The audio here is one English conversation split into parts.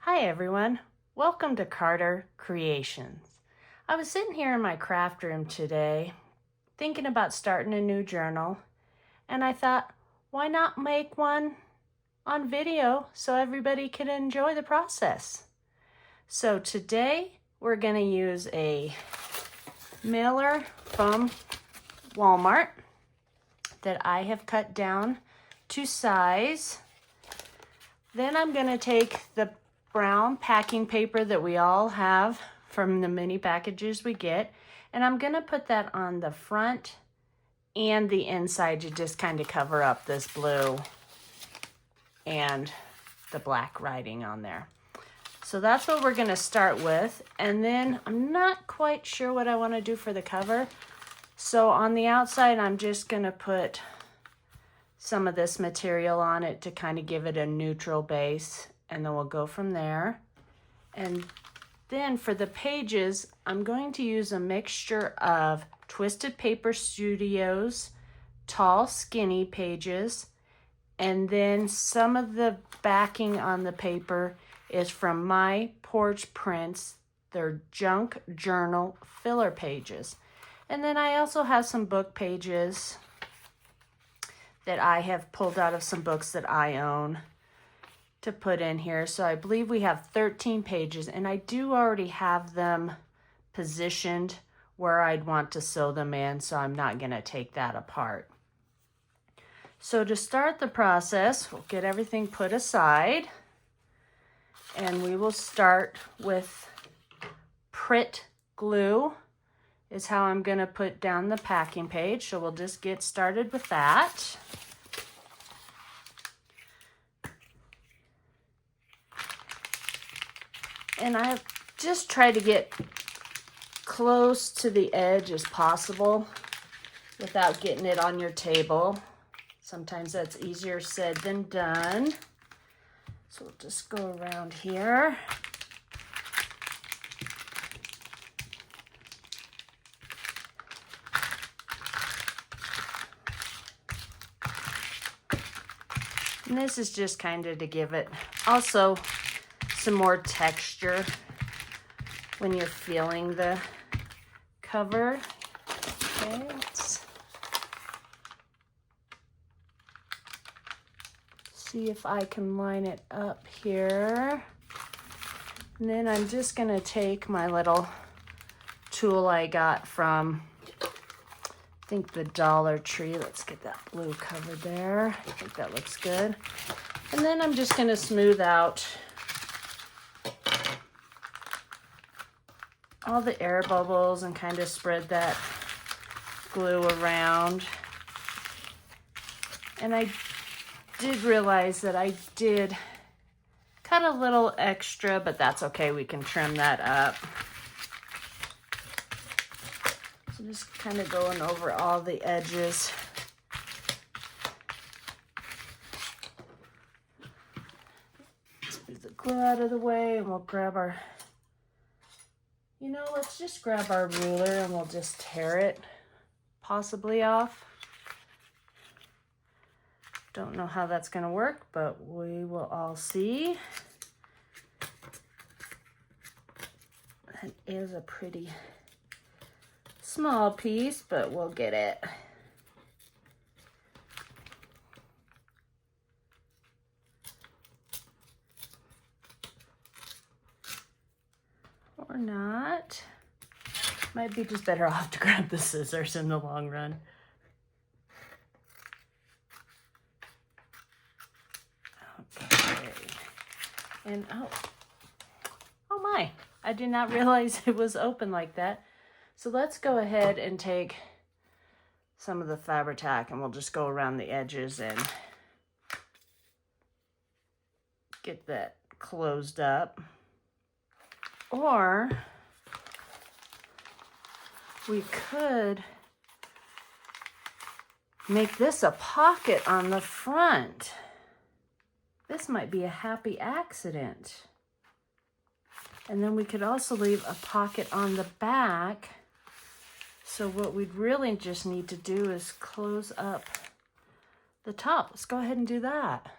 Hi everyone, welcome to Carter Creations. I was sitting here in my craft room today thinking about starting a new journal, and I thought, why not make one on video so everybody can enjoy the process? So today we're going to use a mailer from Walmart that I have cut down to size. Then I'm going to take the brown packing paper that we all have from the mini packages we get, and I'm going to put that on the front and the inside to just kind of cover up this blue and the black writing on there. So that's what we're going to start with, and then I'm not quite sure what I want to do for the cover. So on the outside I'm just going to put some of this material on it to kind of give it a neutral base, and then we'll go from there. And then for the pages, I'm going to use a mixture of Twisted Paper Studios tall skinny pages, and then some of the backing on the paper is from my Porch Prints. They're junk journal filler pages. And then I also have some book pages that I have pulled out of some books that I own to put in here. So I believe we have 13 pages, and I do already have them positioned where I'd want to sew them in, so I'm not going to take that apart. So to start the process, we'll get everything put aside, and we will start with Pritt glue is how I'm going to put down the packing page. So we'll just get started with that. And I just try to get close to the edge as possible without getting it on your table. Sometimes that's easier said than done. So we'll just go around here. And this is just kind of to give it also some more texture when you're feeling the cover. Okay, let's see if I can line it up here. And then I'm just going to take my little tool I got from, I think, the Dollar Tree. Let's get that blue covered there. I think that looks good. And then I'm just going to smooth out all the air bubbles and kind of spread that glue around. And I did realize that I did cut a little extra, but that's okay. We can trim that up. So just kind of going over all the edges. Let's move the glue out of the way, and we'll grab our, let's just grab our ruler and we'll just tear it possibly off. Don't know how that's going to work, but we will all see. That is a pretty small piece, but we'll get it. Or not. Might be just better off to grab the scissors in the long run. Okay. And oh my, I did not realize it was open like that. So let's go ahead and take some of the Fabri-Tac, and we'll just go around the edges and get that closed up. Or we could make this a pocket on the front. This might be a happy accident. And then we could also leave a pocket on the back. So what we'd really just need to do is close up the top. Let's go ahead and do that.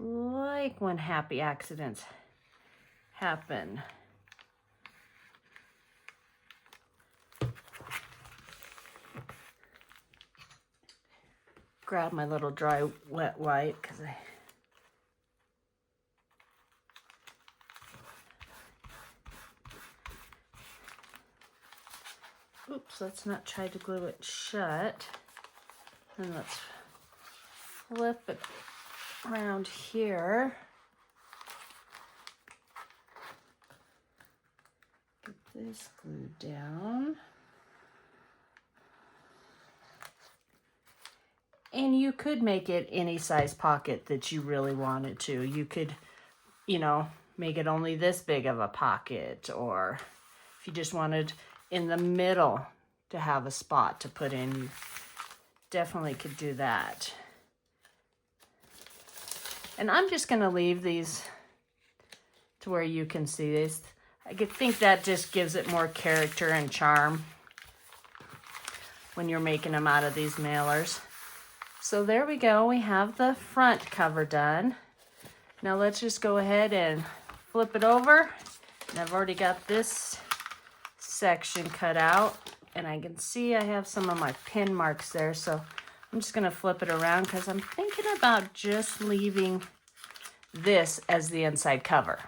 like when happy accidents happen. Grab my little dry wet wipe because oops, let's not try to glue it shut. And let's flip it around here. Get this glued down. And you could make it any size pocket that you really wanted to. You could, you know, make it only this big of a pocket, or if you just wanted in the middle to have a spot to put in, you definitely could do that. And I'm just going to leave these to where you can see this. I think that just gives it more character and charm when you're making them out of these mailers. So there we go. We have the front cover done. Now let's just go ahead and flip it over. And I've already got this section cut out, and I can see I have some of my pin marks there. So I'm just going to flip it around because I'm thinking about just leaving this as the inside cover.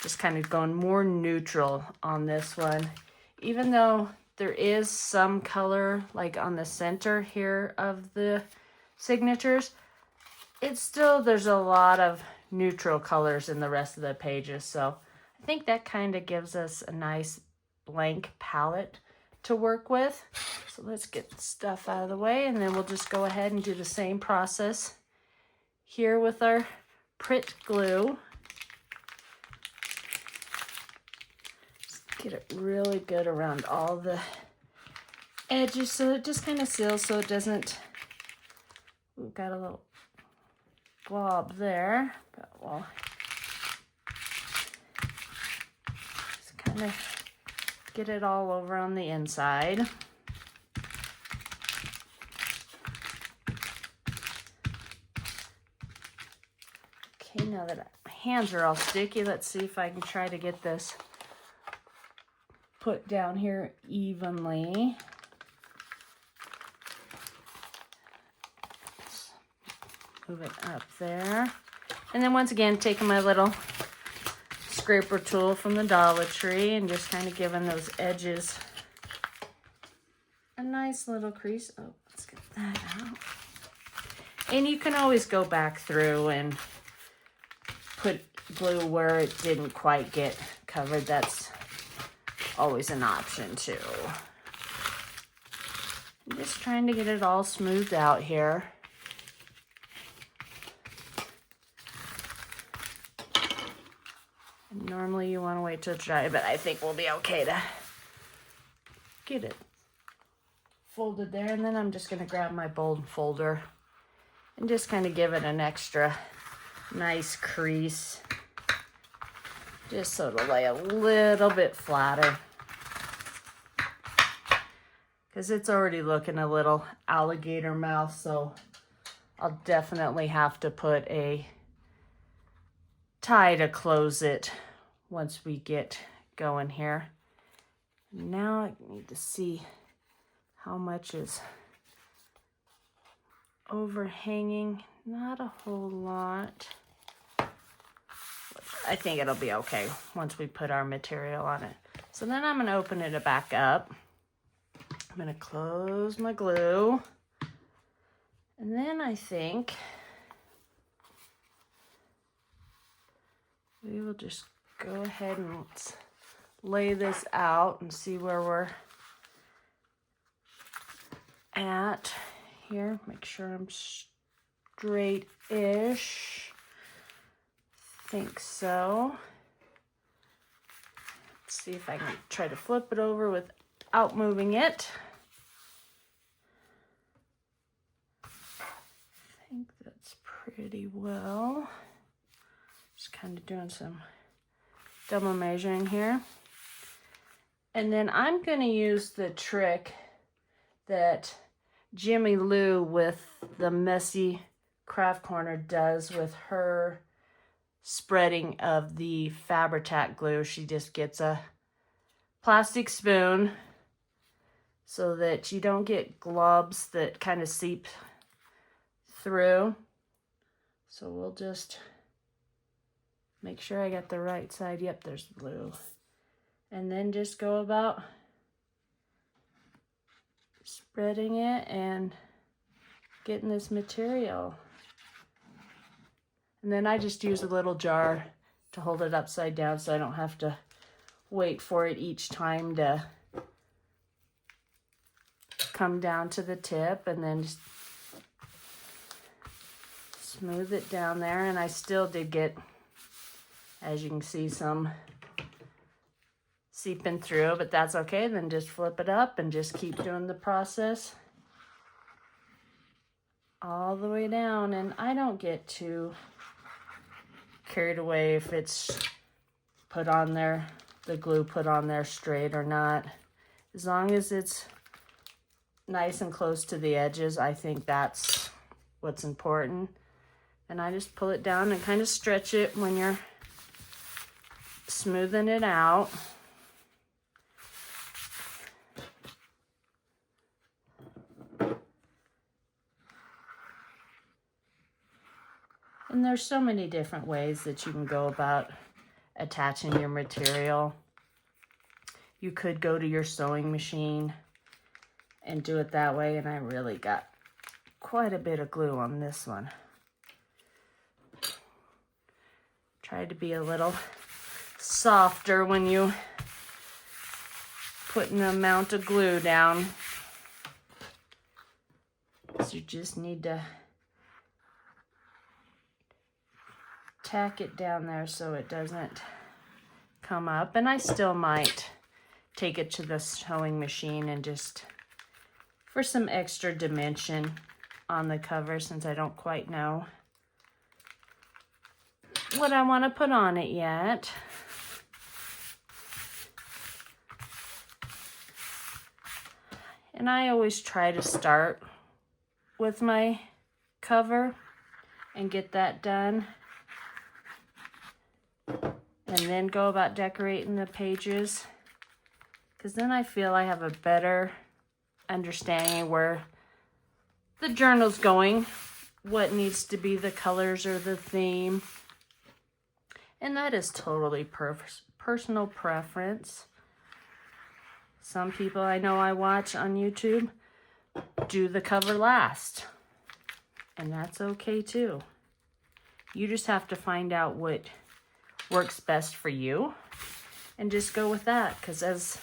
Just kind of going more neutral on this one, even though there is some color like on the center here of the signatures. It's still, there's a lot of neutral colors in the rest of the pages. So I think that kind of gives us a nice blank palette to work with. So let's get the stuff out of the way, and then we'll just go ahead and do the same process here with our Prit glue. Get it really good around all the edges so it just kind of seals so it doesn't, we've got a little glob there, but we'll just kind of get it all over on the inside. Okay, now that my hands are all sticky, let's see if I can try to get this put down here evenly. Let's move it up there. And then once again, taking my little scraper tool from the Dollar Tree and just kind of giving those edges a nice little crease. Oh, let's get that out. And you can always go back through and put glue where it didn't quite get covered. That's always an option too. I'm just trying to get it all smoothed out here. And normally you want to wait till dry, but I think we'll be okay to get it folded there. And then I'm just going to grab my bold folder and just kind of give it an extra nice crease, just so it'll lay a little bit flatter, because it's already looking a little alligator mouth, so I'll definitely have to put a tie to close it once we get going here. Now I need to see how much is overhanging. Not a whole lot. I think it'll be okay once we put our material on it. So then I'm going to open it back up. I'm going to close my glue. And then I think we will just go ahead and let's lay this out and see where we're at here. Make sure I'm straight-ish. Think so. Let's see if I can try to flip it over without moving it. I think that's pretty well. Just kind of doing some double measuring here. And then I'm going to use the trick that Jimmy Lou with the messy craft corner does with her spreading of the Fabri-Tac glue. She just gets a plastic spoon so that you don't get globs that kind of seep through. So we'll just make sure I got the right side. Yep, there's blue. And then just go about spreading it and getting this material. And then I just use a little jar to hold it upside down so I don't have to wait for it each time to come down to the tip, and then just smooth it down there. And I still did get, as you can see, some seeping through, but that's okay. Then just flip it up and just keep doing the process all the way down. And I don't get too carried away if it's put on there, the glue put on there straight or not. As long as it's nice and close to the edges, I think that's what's important. And I just pull it down and kind of stretch it when you're smoothing it out. And there's so many different ways that you can go about attaching your material. You could go to your sewing machine and do it that way, and I really got quite a bit of glue on this one. Tried to be a little softer when you put an amount of glue down. So you just need to tack it down there so it doesn't come up. And I still might take it to the sewing machine and just for some extra dimension on the cover, since I don't quite know what I want to put on it yet. And I always try to start with my cover and get that done, and then go about decorating the pages, because then I feel I have a better understanding where the journal's going, what needs to be the colors or the theme. And that is totally personal preference. Some people I know I watch on YouTube do the cover last, and that's okay too. You just have to find out what works best for you and just go with that, because as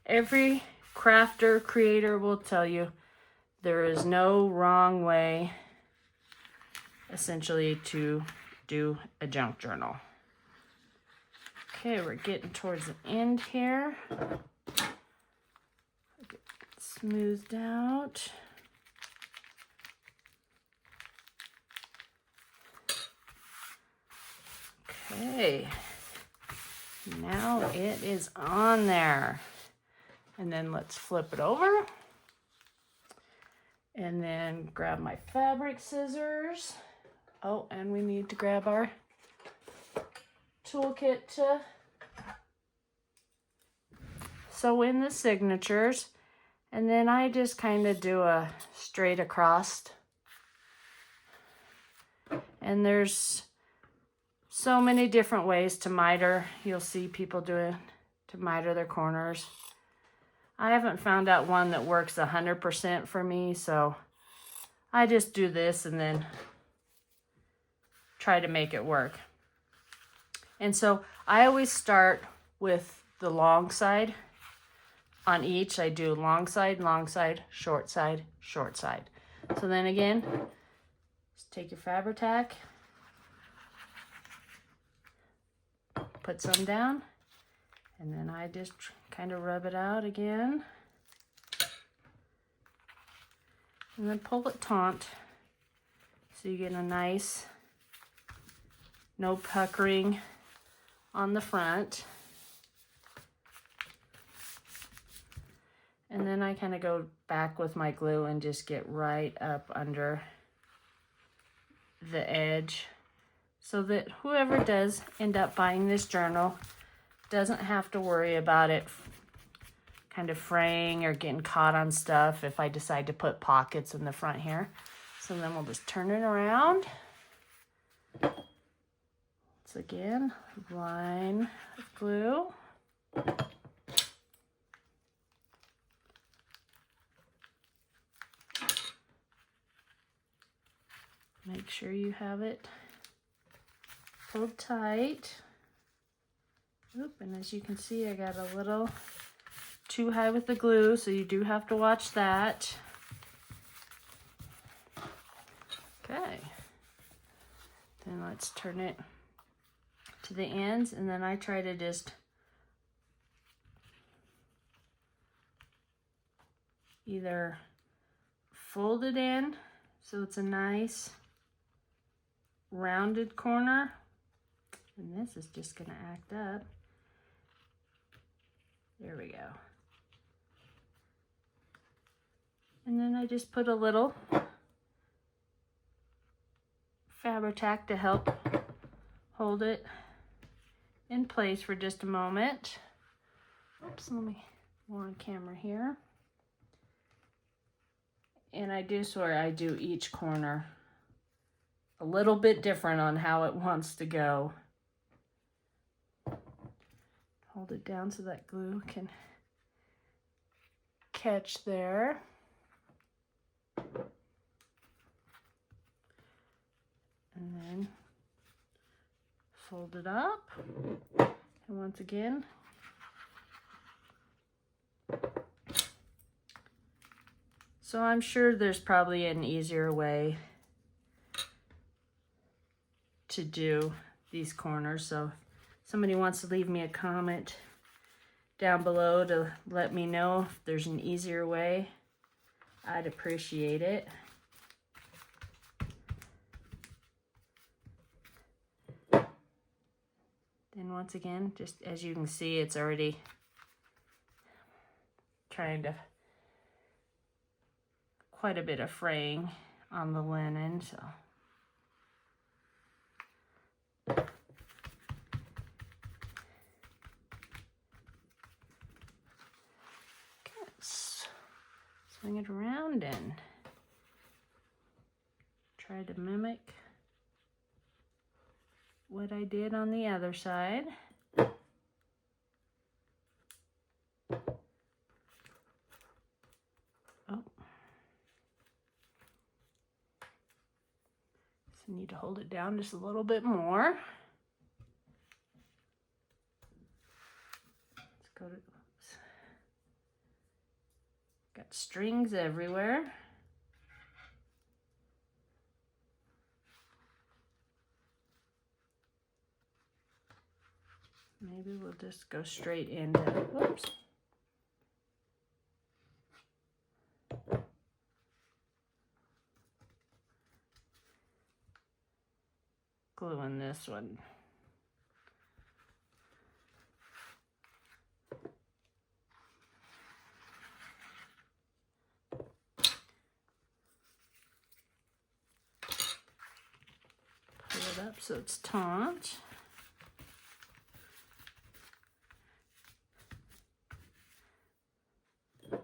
every crafter, creator will tell you, there is no wrong way essentially to do a junk journal. Okay, we're getting towards the end here. Get it smoothed out. Okay, now it is on there. And then let's flip it over. And then grab my fabric scissors. Oh, and we need to grab our toolkit to sew in the signatures. And then I just kind of do a straight across. And there's so many different ways to miter. You'll see people do it to miter their corners. I haven't found out one that works 100% for me, so I just do this and then try to make it work. And so I always start with the long side. On each, I do long side, short side, short side. So then again, just take your Fabri-Tac, put some down, and then I just kind of rub it out again. And then pull it taut so you get a nice, no puckering on the front. And then I kind of go back with my glue and just get right up under the edge so that whoever does end up buying this journal doesn't have to worry about it kind of fraying or getting caught on stuff if I decide to put pockets in the front here. So then we'll just turn it around. Once again, line with glue. Make sure you have it pulled tight. Oop, and as you can see, I got a little too high with the glue, so you do have to watch that. Okay. Then let's turn it to the ends, and then I try to just either fold it in so it's a nice rounded corner, and this is just gonna act up. There we go. And then I just put a little Fabri-Tac to help hold it in place for just a moment. Oops, let me go on camera here. And I do swear I do each corner a little bit different on how it wants to go. Hold it down so that glue can catch there. And then fold it up. And once again, so I'm sure there's probably an easier way to do these corners. So if somebody wants to leave me a comment down below to let me know if there's an easier way, I'd appreciate it. Then once again, just as you can see, it's already trying to quite a bit of fraying on the linen, so. Swing it around and try to mimic what I did on the other side. Oh. So need to hold it down just a little bit more. Let's go to, oops. Got strings everywhere. Maybe we'll just go straight into, whoops. Glue in this one. Pull it up so it's taut.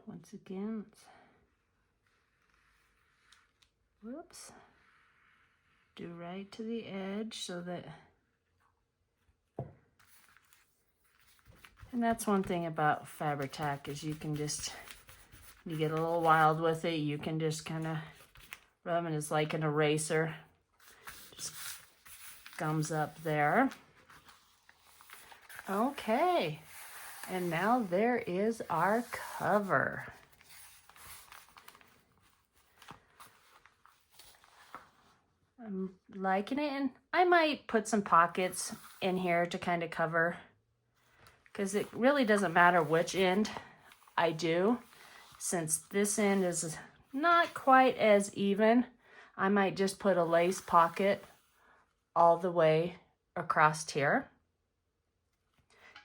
Once again, whoops, do right to the edge so that, and that's one thing about Fabri-Tac is you can just, you get a little wild with it, you can just kind of rub, and it's like an eraser, just gums up there. Okay. And now there is our cover. I'm liking it, and I might put some pockets in here to kind of cover, because it really doesn't matter which end I do. Since this end is not quite as even, I might just put a lace pocket all the way across here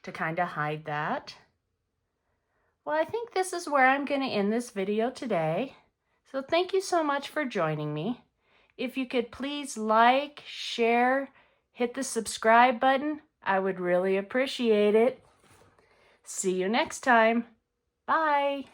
to kind of hide that. Well, I think this is where I'm going to end this video today. So thank you so much for joining me. If you could please like, share, hit the subscribe button, I would really appreciate it. See you next time. Bye.